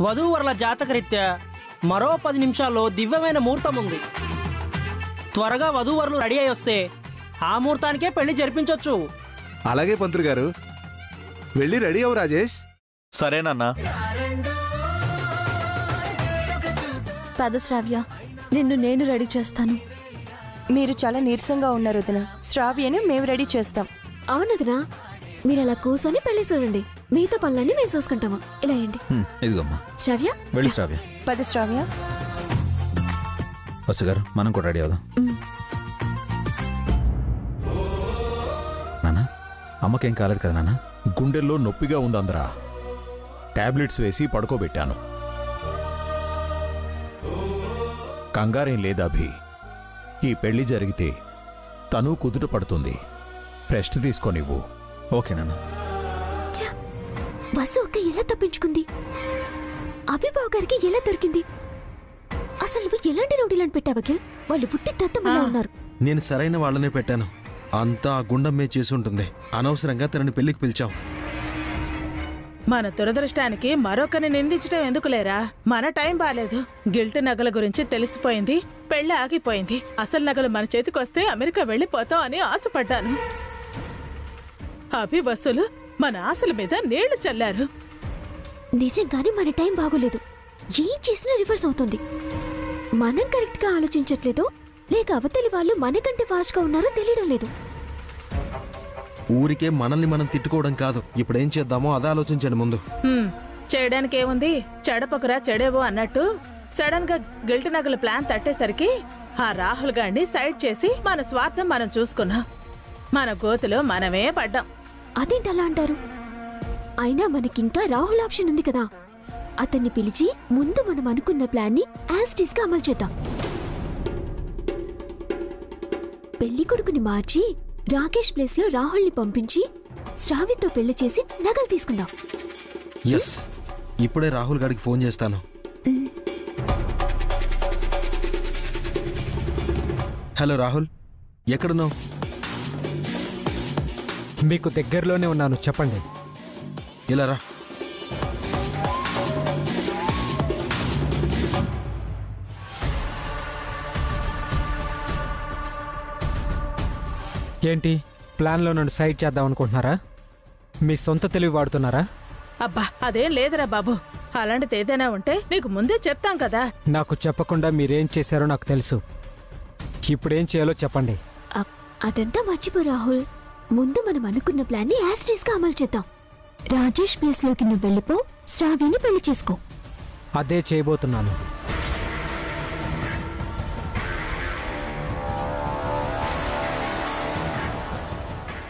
వధూవరుల జాతకరీత్యా మరో 10 నిమిషాల్లో దివ్యమైన ముహూర్తం ఉంది. త్వరగా వధూవరులు రెడీ అయి వస్తే ఆ ముహూర్తానికే పెళ్లి జరిపించవచ్చు. అలాగే పంతులు గారు, వెళ్ళి రెడీ అవు రాజేష్. సరేనన్నా. పద శ్రావ్య, నిన్ను నేను రెడీ చేస్తాను. మీరు చాలా నీరసంగా ఉన్నారు వదిన. శ్రావ్యను మేము రెడీ చేస్తాం. అవునదినా, మీరు అలా కూర్చొని పెళ్లి చూడండి, మిగతా పనులన్నీ మేము చూసుకుంటాము. ఇలా ఏంటి? ఇదిగమ్మా శ్రావ్య, వెళ్ళి శ్రావ్య. పద శ్రావ్య. వసు గారు, మనం కూడా రెడీ అవుదాం. నాన్న, అమ్మకేం కాలేదు కదా నాన్న? గుండెల్లో నొప్పిగా ఉందందరా. టాబ్లెట్స్ వేసి పడుకోబెట్టాను. కంగారేం లేదా అభి? ఈ పెళ్లి జరిగితే తను కుదుట పడుతుంది. రెస్ట్ తీసుకోనివ్వు. ఓకే నాన్న. బస్సు ఒక్క ఎలా తప్పించుకుంది? అభిబాబు గారికి ఎలా దొరికింది? అసలు నువ్వు ఎలాంటి రౌడీలను పెట్టావకి? వాళ్ళు పుట్టి తత్తమలా ఉన్నారు. నేను సరైన వాళ్ళనే పెట్టాను. అంతా ఆ గుండమ్మే చేసుంటుంది. అనవసరంగా తనని పెళ్లికి పిలిచాం. మన దురదృష్టానికి మరొకరిని నిందించడం ఎందుకులేరా? మన టైం బాలేదు. గిల్ట్ నగల గురించి తెలిసిపోయింది, పెళ్లి ఆగిపోయింది. అసలు నగలు మన చేతికొస్తే అమెరికా వెళ్ళిపోతాం అని ఆశపడ్డాను. అభివసులు మన ఆశల మీద నీళ్లు చల్లారు. నిజంగానే మన టైం బాగోలేదు. ఏం చేసినా రివర్స్ అవుతుంది. మనం కరెక్ట్ గా ఆలోచించట్లేదో లేక అవతలి వాళ్ళు మనకంటే ఫాస్ట్ గా ఉన్నారో తెలియడం లేదు. ఊరికే మనల్ని మనం తిట్టుకోవడం కాదు. ఇప్పుడేం చేద్దామో అదే ఆలోచించండి ముందు. చేయడానికి ఏముంది? చెడపకురా చెడేవో అన్నట్టు సడన్ గా గిల్ట్ నగల ప్లాన్ తట్టేసరికి ఆ రాహుల్ గాండి సైడ్ చేసి మన స్వార్థం మనం చూసుకున్నాం. మన గోతులో మనమే పడ్డాం. అదేంటి అలా అంటారు? అయినా మనకింకా రాహుల్ ఆప్షన్ ఉంది కదా. అతన్ని పిలిచి ముందు మనం అనుకున్న ప్లాన్ ని యాజ్ గా అమలు చేద్దాం. పెళ్లి కొడుకుని మార్చి రాకేష్ ప్లేస్ లో రాహుల్ ని పంపించి శ్రావ్యతో పెళ్లి చేసి నగలు తీసుకుందాం. ఎస్, ఇప్పుడే రాహుల్ గారికి ఫోన్ చేస్తాను. హలో రాహుల్, ఎక్కడున్నావు? మీకు దగ్గరలోనే ఉన్నాను, చెప్పండి. ఇలా రా. ఏంటి ప్లాన్లో నన్ను సైడ్ చేద్దాం అనుకుంటున్నారా? మీ సొంత తెలివి వాడుతున్నారా? అబ్బా అదేం లేదురా బాబు. అలాంటిది ఏదైనా ఉంటే నీకు ముందే చెప్తాం కదా. నాకు చెప్పకుండా మీరేం చేశారో నాకు తెలుసు. ఇప్పుడేం చేయాలో చెప్పండి. అదంతా మర్చిపో రాహుల్. ముందు మనం అనుకున్న ప్లాన్ ని యాజ్ గా అమలు చేద్దాం. రాజేష్ ప్లేస్ లోకి నువ్వు వెళ్ళిపో, శ్రావ్యని పెళ్లి చేసుకో. అదే చేయబోతున్నాను.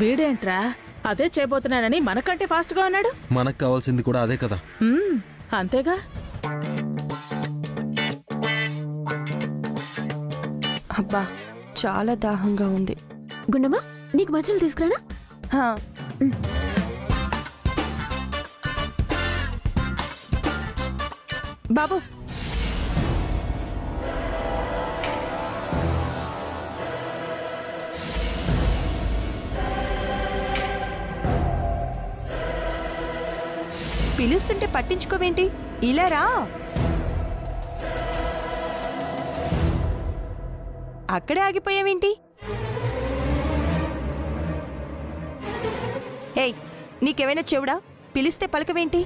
వీడేంట్రా అదే చేయబోతున్నానని మనకంటే ఫాస్ట్ గా ఉన్నాడు? మనకు కావాల్సింది కూడా అదే కదా. అంతేగా. అబ్బా చాలా దాహంగా ఉంది. గుండమ్మా, నీకు మచ్చలు తీసుకురానా? బాబు, పిలుస్తుంటే పట్టించుకోవేంటి? ఇలా రా. అక్కడే ఆగిపోయావేంటి? ఏయ్, నీకేమైనా చెవుడా? పిలిస్తే పలకవేంటి?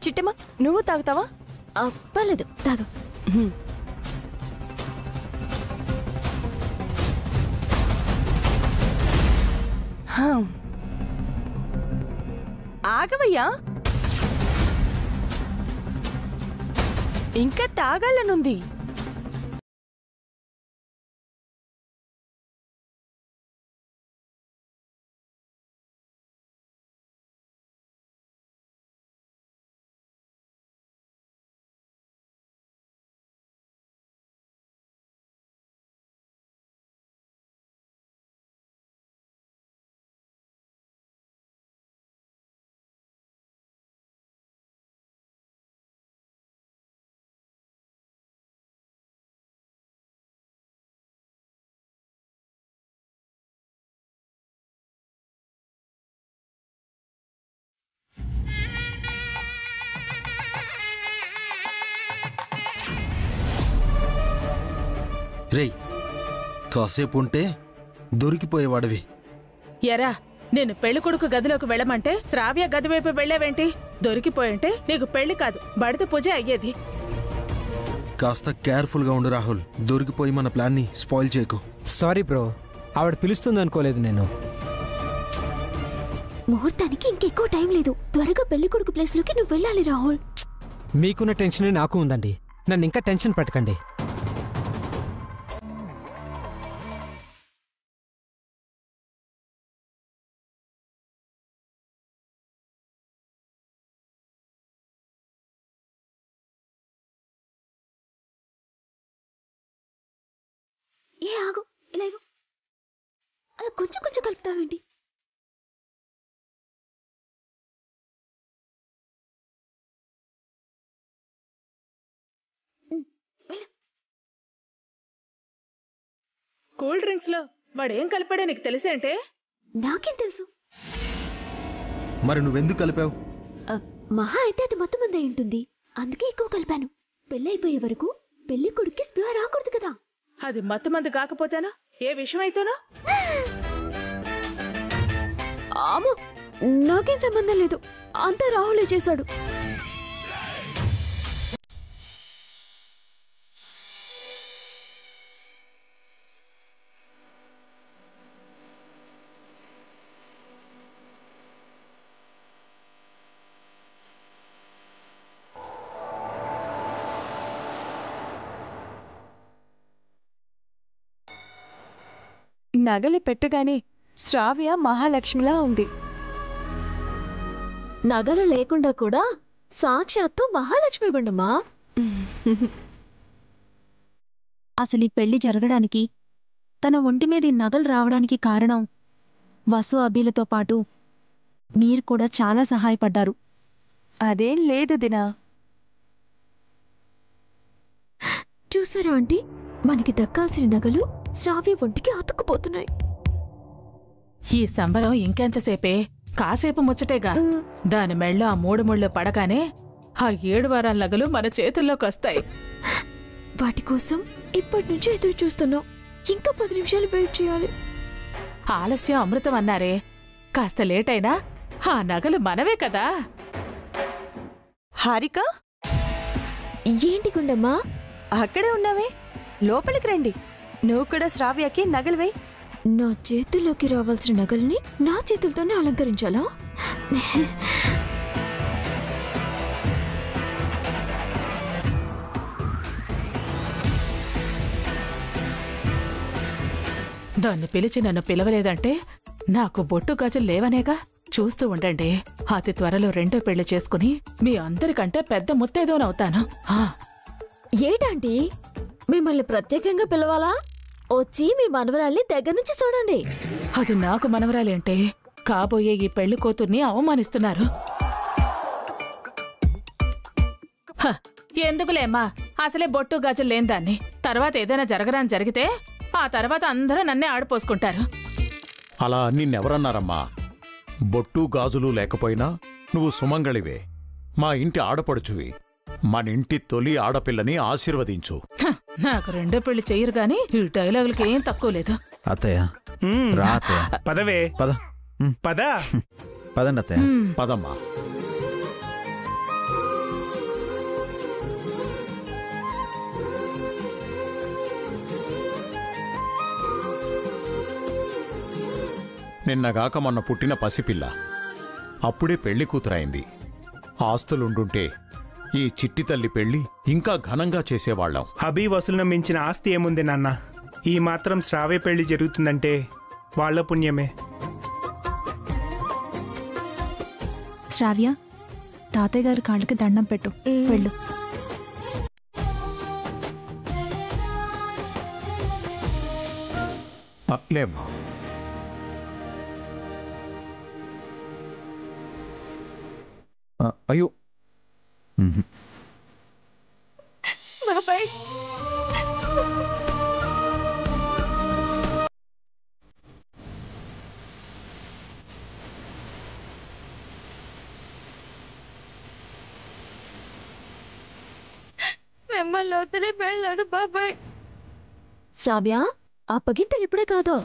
చిట్టమ్మా, నువ్వు తాగుతావా? పర్లేదు, తాగు. ఆగవయ్యా, ఇంకా తాగాలనుంది. రేయ్, కాసేపు ఉంటే దొరికిపోయేవాడివి. ఎరా, నేను పెళ్ళికొడుకు గదిలోకి వెళ్ళమంటే శ్రావ్య గది వైపు వెళ్ళావేంటి? దొరికిపోయింటే నీకు పెళ్లి కాదు, బడిత పూజ అయ్యేది. కాస్త కేర్ఫుల్గా ఉండు రాహుల్. దొరికిపోయి మన ప్లాన్ని స్పాయిల్ చేయకు. సారీ బ్రో, ఆవిడ పిలుస్తుంది అనుకోలేదు నేను. ముహూర్తానికి ఇంకెక్కువ టైం లేదు. త్వరగా పెళ్లి కొడుకు ప్లేస్ లోకి నువ్వు వెళ్ళాలి రాహుల్. మీకున్న టెన్షనే నాకు ఉందండి. నన్ను ఇంకా టెన్షన్ పెట్టకండి. ఏ ఆగు, ఇలా ఇవ్వు. అలా కొంచెం కొంచెం కలుపుతావేంటి? కూల్ డ్రింక్స్ లో వాడేం కలిపాడో నీకు తెలిసేంటే? నాకేం తెలుసు? మరి నువ్వెందుకు కలిపావు? మహా అయితే అది మొత్తం మంది ఉంటుంది, అందుకే ఎక్కువ కలిపాను. పెళ్ళైపోయే వరకు పెళ్లి కొడుక్కి స్పృహ రాకూడదు కదా. అది మత్తుమందు కాకపోతేనా? ఏ విషయం అయితేనా? ఆమో, నాకేం సంబంధం లేదు. అంతా రాహులే చేశాడు. నగలు పెట్టగానే శ్రావ్య మహాలక్ష్మిలా ఉంది. నగలు లేకుండా కూడా సాక్షాత్తు మహాలక్ష్మి గుండమ్మా. అసలు ఈ పెళ్లి జరగడానికి, తన ఒంటి మీద ఈ నగలు రావడానికి కారణం వసు అభిలతో పాటు మీరు కూడా చాలా సహాయపడ్డారు. అదేం లేదు దినా. చూసారా ఆంటీ, మనకి దక్కాల్సిన నగలు శ్రావ్య ఒంటికి అతుక్కుపోతున్నాయి. ఈ సంబరం ఇంకెంతసేపే? కాసేపు ముచ్చటేగా. దాని మెళ్ళో ఆ 3 ముళ్ళు పడగానే ఆ 7 వారాల నగలు మన చేతుల్లోకి వస్తాయి. వాటి కోసం ఇప్పటి నుంచి ఎదురు చూస్తున్నాం. ఇంకా 10 నిమిషాలు వెయిట్ చేయాలి. ఆలస్యం అమృతం అన్నారే, కాస్త లేట్ అయినా ఆ నగలు మనవే కదా. హారిక, ఏంటి గుండమ్మా? అక్కడే ఉన్నావే, లోపలికి రండి. నువ్వు కూడా శ్రావ్యకి నగలు వేయి. నా చేతుల్లోకి రావాల్సిన నగల్ని నా చేతులతోనే అలంకరించాలా? దాన్ని పిలిచి నన్ను పిలవలేదంటే నాకు బొట్టు గాజులు లేవనేగా. చూస్తూ ఉండండి, అతి త్వరలో 2వ పెళ్లి చేసుకుని మీ అందరికంటే పెద్ద ముత్తైదోనవుతాను. ఏటంటీ, మిమ్మల్ని ప్రత్యేకంగా పిలవాలా? వచ్చి మీ మనవరాల్ని దగ్గర నుంచి చూడండి. అది నాకు మనవరాలేంటే, కాబోయే ఈ పెళ్లి కూతుర్ని అవమానిస్తున్నారు. ఎందుకులేమ్మా, అసలే బొట్టు గాజులు లేని దాన్ని. తర్వాత ఏదైనా జరగరాని జరిగితే ఆ తర్వాత అందరూ నన్నే ఆడిపోసుకుంటారు. అలా నిన్నెవరన్నారమ్మా? బొట్టు గాజులు లేకపోయినా నువ్వు సుమంగళివే, మా ఇంటి ఆడపడుచువి. మనింటి తొలి ఆడపిల్లని ఆశీర్వదించు. నాకు 2వ పెళ్లి చెయ్యరు గాని ఈ డైలాగులకి ఏం తక్కువ లేదు. అత్తయ్య రా అత్తయ్య. పదవే. పద పద. పదండి అత్తయ్య. పదమ్మా. నిన్నగాక మొన్న పుట్టిన పసిపిల్ల, అప్పుడే పెళ్లి కూతురైంది. ఆస్తులుండుంటే ఈ చిట్టి తల్లి పెళ్లి ఇంకా ఘనంగా చేసేవాళ్లం. అభి వసూలును మించిన ఆస్తి ఏముంది నాన్న? ఈ మాత్రం శ్రావ్య పెళ్లి జరుగుతుందంటే వాళ్ల పుణ్యమే. శ్రావ్య, తాతయ్య గారి కాళ్ళకి దండం పెట్టు, వెళ్ళు. లేమ్మా. అయ్యో, బాబాయ్, మిమ్మల్ని వదిలి వెళ్ళాడు బాబాయ్. శ్రావ్య, అప్పగింతలు ఇప్పుడే కాదు.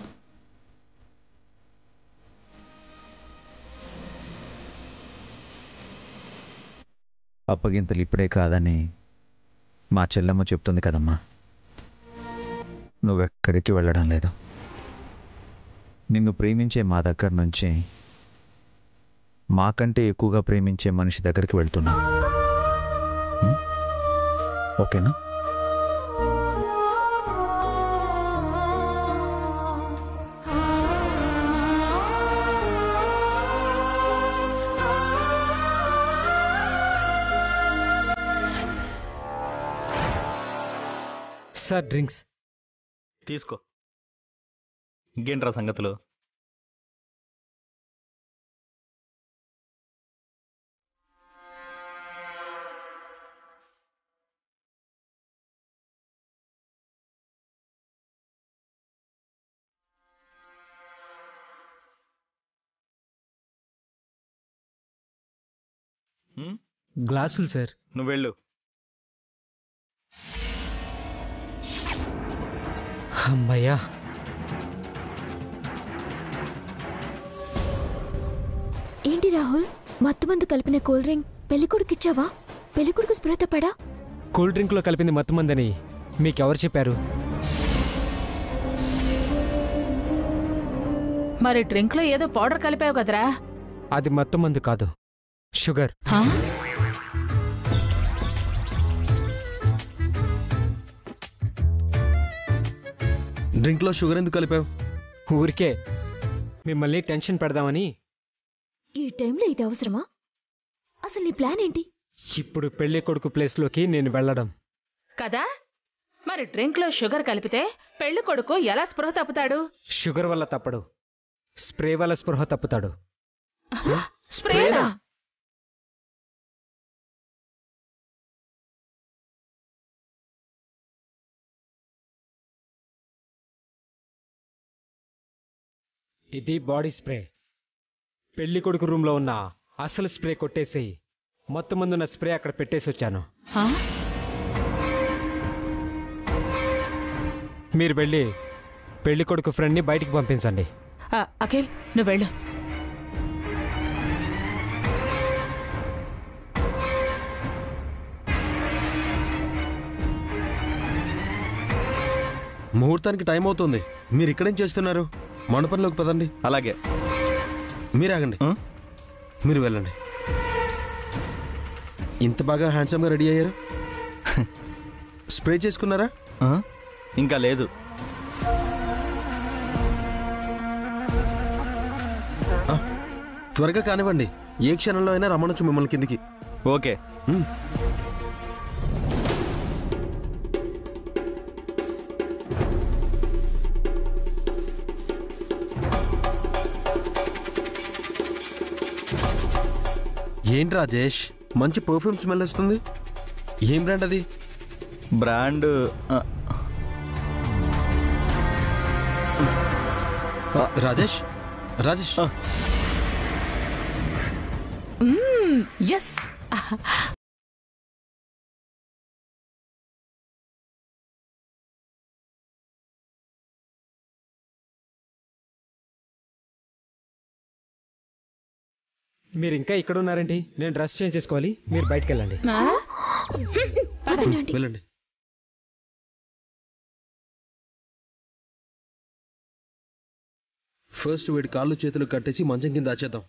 అప్పగింతలు ఇప్పుడే కాదని మా చెల్లెమ్మ చెప్తుంది కదమ్మా. నువ్వెక్కడికి వెళ్ళడం లేదు. నిన్ను ప్రేమించే మా దగ్గర నుంచి మాకంటే ఎక్కువగా ప్రేమించే మనిషి దగ్గరికి వెళ్తున్నా. ఓకేనా? సార్ డ్రింక్స్ తీసుకో. ఇంకేంట్రా సంగతులు? గ్లాసులు సార్. నువ్వు వెళ్ళు. అమ్మయ్యా. ఏంటి రాహుల్, మత్తుమందు కలిపిన కూల్ డ్రింక్ పెళ్ళికొడుకిచ్చావా? పెళ్ళికొడుకు స్పృహ తప్పాడా? కూల్ డ్రింక్లో కలిపింది మత్తుమందని మీకెవరు చెప్పారు? మరి డ్రింక్లో ఏదో పౌడర్ కలిపావు కదరా? అది మత్తుమందు కాదు, షుగర్. డ్రింక్లో షుగర్ ఎందుకు కలిపావు? ఊరికే మిమ్మల్ని టెన్షన్ పెడదామని. ఈ టైంలో ఇది అవసరమా? అసలు నీ ప్లాన్ ఏంటి? ఇప్పుడు పెళ్లి కొడుకు ప్లేస్లోకి నేను వెళ్ళడం కదా. మరి డ్రింక్లో షుగర్ కలిపితే పెళ్లి కొడుకు ఎలా స్పృహ తప్పుతాడు? షుగర్ వల్ల తప్పడు, స్ప్రే వల్ల స్పృహ తప్పుతాడు. స్ప్రేనా? ఇది బాడీ స్ప్రే. పెళ్లి కొడుకు రూమ్లో ఉన్న అసలు స్ప్రే కొట్టేసి మొత్తం ముందున్న స్ప్రే అక్కడ పెట్టేసి వచ్చాను. మీరు వెళ్ళి పెళ్లి కొడుకు ఫ్రెండ్ని బయటికి పంపించండి. అఖిల్, నువ్వు వెళ్ళు. ముహూర్తానికి టైం అవుతుంది. మీరు ఇక్కడేం చేస్తున్నారు? మండపంలోకి పదండి. అలాగే. మీరు ఆగండి. మీరు వెళ్ళండి. ఇంత బాగా హ్యాండ్సమ్గా రెడీ అయ్యారు. స్ప్రే చేసుకున్నారా? ఇంకా లేదు. త్వరగా కానివ్వండి. ఏ క్షణంలో అయినా రమ్మనొచ్చు మిమ్మల్ని కిందికి. ఓకే. ఏంటి రాజేష్, మంచి పర్ఫ్యూమ్ స్మెల్ వస్తుంది. ఏం బ్రాండ్ అది? బ్రాండ్ రాజేష్. రాజేష్, ఎస్. మీరు ఇంకా ఇక్కడ ఉన్నారండి? నేను డ్రెస్ చేంజ్ చేసుకోవాలి, మీరు బయటకు వెళ్ళండి. వెళ్ళండి. ఫస్ట్ వీడి కాళ్ళు చేతులు కట్టేసి మంచం కింద దాచేద్దాం.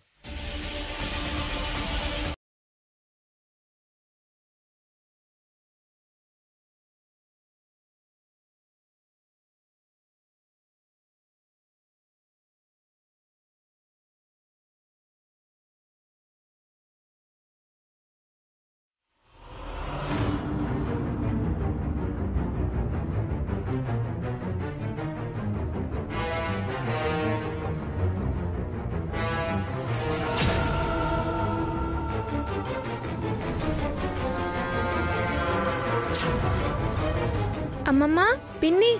అమ్మమ్మ, పిన్ని,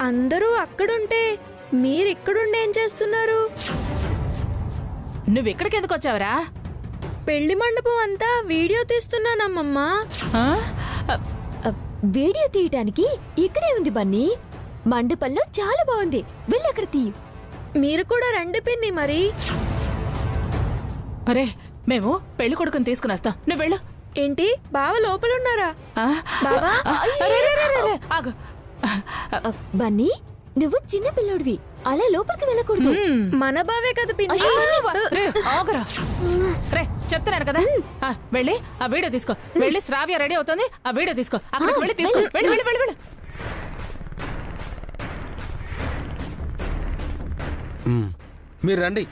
అందరూ అక్కడుంటే మీరిక్కడుండి ఏం చేస్తున్నారు? నువ్వెక్కడికి ఎందుకు వచ్చావురా? పెళ్లి మండపం అంతా వీడియో తీస్తున్నానమ్మమ్మా. వీడియో తీయటానికి ఇక్కడే ఉంది బన్నీ. మండపంలో చాలా బాగుంది, వెళ్ళి అక్కడ తీయు. మీరు కూడా రండి పిన్ని మరి. అరే మేము పెళ్లి కొడుకుని తీసుకుని వస్తాం, నువ్వు వెళ్ళు. ఏంటి బావ లోపలున్నారా? బావా ఆగు. బన్నీ, నువ్వు చిన్న పిల్లోడివి, అలా లోపలికి వెళ్ళకూడదు. మన బావే కదా పిన్ని. ఆగురా రే, చెప్తున్నాను కదా. వెళ్ళి ఆ వీడియో తీసుకో. వెళ్ళి శ్రావ్య రెడీ అవుతుంది, ఆ వీడియో తీసుకో. అక్కడికి వెళ్ళి తీసుకో. వెళ్ళి వెళ్ళి వెళ్ళి వెళ్ళి. మీరు రండి.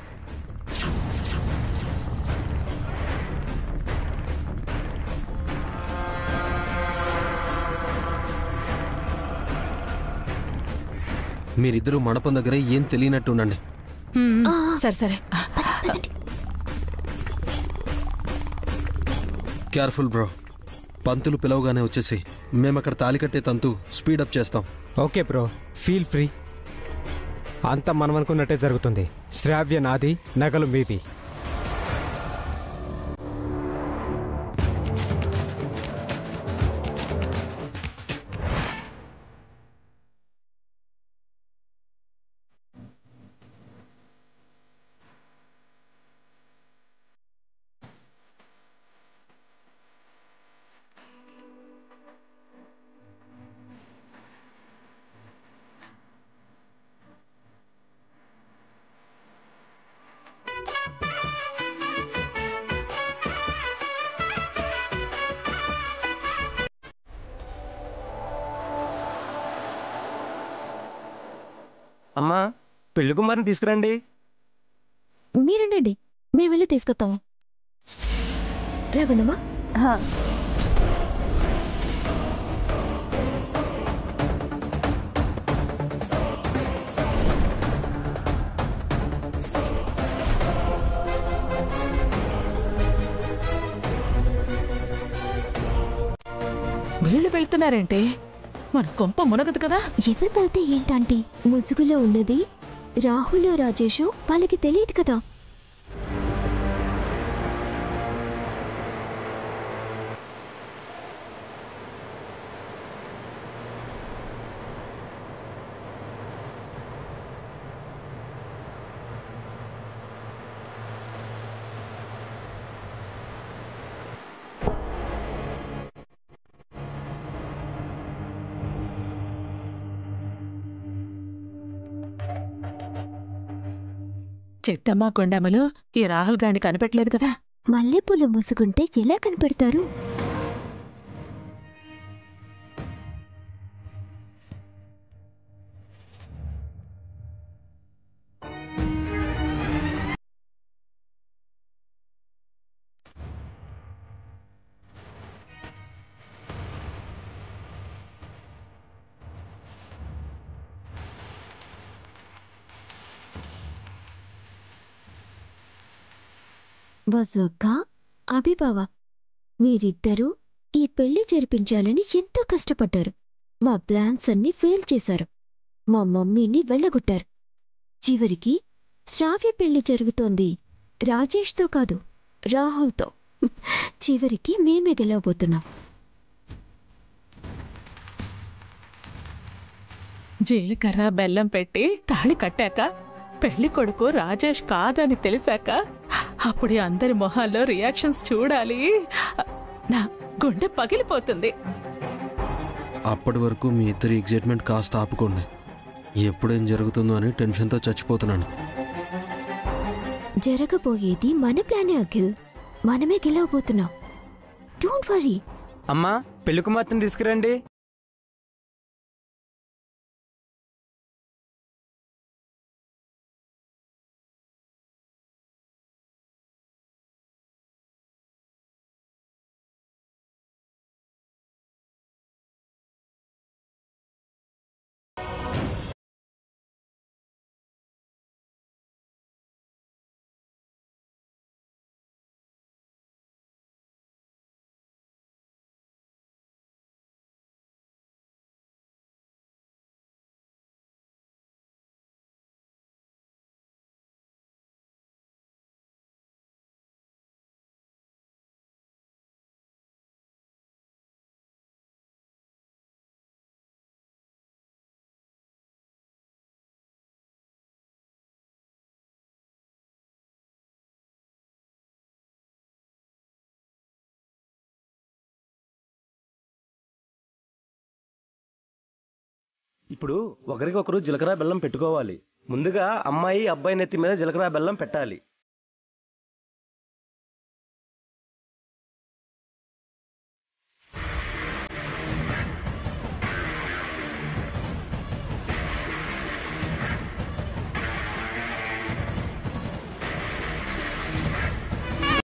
మీరిద్దరూ మండపం దగ్గర ఏం తెలియనట్టు ఉండండి. సరే సరే. Careful bro. పంతులు పిలవగానే వచ్చేసి మేమక్కడ తాలి కట్టే తంతు స్పీడప్ చేస్తాం. Okay bro, feel free. అంతా మనం అనుకున్నట్టే జరుగుతుంది. శ్రావ్య నాది, నగలు మీవి. అమ్మా, పెళ్లి కుమారిని తీసుకురండి. మీరండి, మేము వెళ్ళి తీసుకొస్తాము. రావణమ్మా. వీళ్ళు వెళ్తున్నారేంటి? మన కొంప మునగదు కదా. ఎవరు వెళ్తే ఏంటంటే, ముసుగులో ఉన్నది రాహుల్ రాజేష్, వాళ్ళకి తెలియదు కదా. చెట్టమ్మ కొండమ్మలు ఈ రాహుల్ గారిని కనిపెట్టలేదు కదా. మల్లెపూలు ముసుగుంటే ఎలా కనిపెడతారు? వసు అక్క, అభిబావ, మీరిద్దరూ ఈ పెళ్లి జరిపించాలని ఎంతో కష్టపడ్డారు. మా ప్లాన్స్ అన్ని ఫెయిల్ చేశారు. మా మమ్మీని వెళ్ళగొట్టారు. చివరికి శ్రావ్య పెళ్లి జరుగుతోంది రాజేష్తో కాదు, రాహుల్తో. చివరికి మేమే గెలవబోతున్నాం. జీలకర్ర బెల్లం పెట్టి తాళి కట్టాక పెళ్లి కొడుకు రాజేష్ కాదని తెలిసాక అప్పుడు అందరి మొహాల్లో రియాక్షన్స్ చూడాలి. నా గుండె పగిలిపోతుంది. అప్పటి వరకు మీ ఇద్దరి ఎగ్జైట్మెంట్ కాస్త ఆపుకోండి. ఎప్పుడేం జరుగుతుందో అని టెన్షన్తో చచ్చిపోతున్నాను. జరగబోయేది మన ప్లానే అఖిల్. మనమే గెలవబోతున్నాం. Don't worry. అమ్మా, పెళ్లి కుమార్తెను తీసుకురండి. ఇప్పుడు ఒకరికొకరు జీలకర్ర బెల్లం పెట్టుకోవాలి. ముందుగా అమ్మాయి అబ్బాయి నెత్తి మీద జీలకర్ర బెల్లం పెట్టాలి.